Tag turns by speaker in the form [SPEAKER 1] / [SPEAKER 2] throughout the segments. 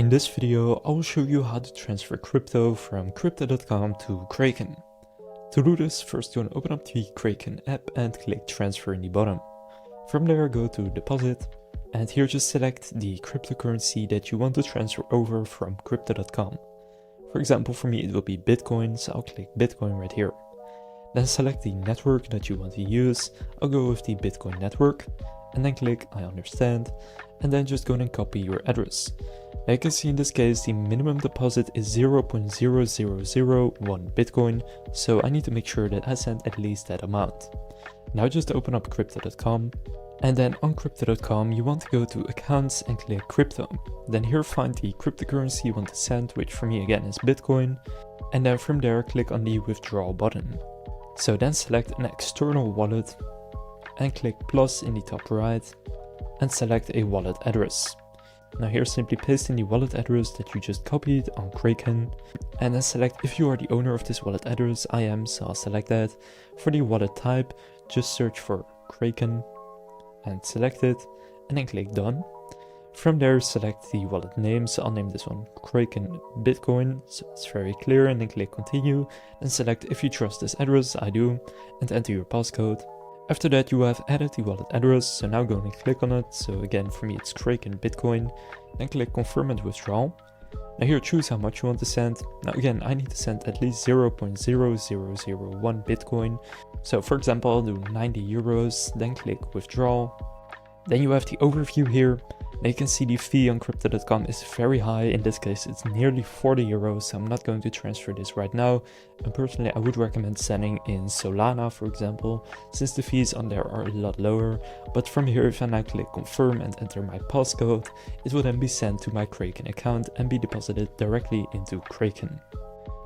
[SPEAKER 1] In this video, I will show you how to transfer crypto from crypto.com to Kraken. To do this, first you want to open up the Kraken app and click transfer in the bottom. From there, go to deposit, and here just select the cryptocurrency that you want to transfer over from crypto.com. For example, for me it will be Bitcoin, so I'll click Bitcoin right here. Then select the network that you want to use. I'll go with the Bitcoin network, and then click I understand, and then just go and copy your address. Now you can see in this case the minimum deposit is 0.0001 Bitcoin, so I need to make sure that I send at least that amount. Now just open up crypto.com, and then on crypto.com you want to go to accounts and click crypto. Then here find the cryptocurrency you want to send, which for me again is Bitcoin, and then from there click on the withdraw button. So then select an external wallet and click plus in the top right and select a wallet address. Now here simply paste in the wallet address that you just copied on Kraken, and then select if you are the owner of this wallet address. I am, so I'll select that. For the wallet type, just search for Kraken and select it, and then click done. From there select the wallet name, so I'll name this one Kraken Bitcoin, so it's very clear, and then click continue, and select if you trust this address. I do, and enter your passcode. After that you have added the wallet address, so now go and click on it. So again for me it's Kraken Bitcoin, then click confirm and withdrawal. Now here choose how much you want to send. Now again I need to send at least 0.0001 Bitcoin, so for example I'll do 90 euros, then click withdraw. Then you have the overview here. Now you can see the fee on crypto.com is very high. In this case it's nearly 40 euros, so I'm not going to transfer this right now. And personally I would recommend sending in Solana, for example, since the fees on there are a lot lower. But from here, if I now click confirm and enter my passcode, it will then be sent to my Kraken account and be deposited directly into Kraken.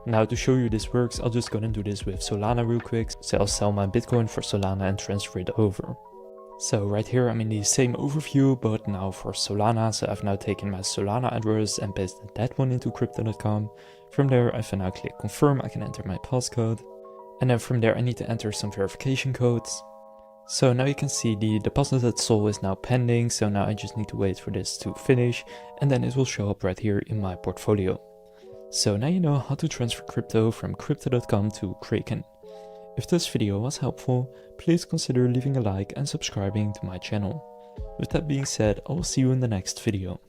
[SPEAKER 1] Now to show you this works, I'll just go and do this with Solana real quick. So I'll sell my Bitcoin for Solana and transfer it over. So right here I'm in the same overview, but now for Solana. So I've now taken my Solana address and pasted that one into crypto.com. From there, if I now click confirm, I can enter my passcode. And then from there I need to enter some verification codes. So now you can see the deposited SOL is now pending. So now I just need to wait for this to finish, and then it will show up right here in my portfolio. So now you know how to transfer crypto from crypto.com to Kraken. If this video was helpful, please consider leaving a like and subscribing to my channel. With that being said, I will see you in the next video.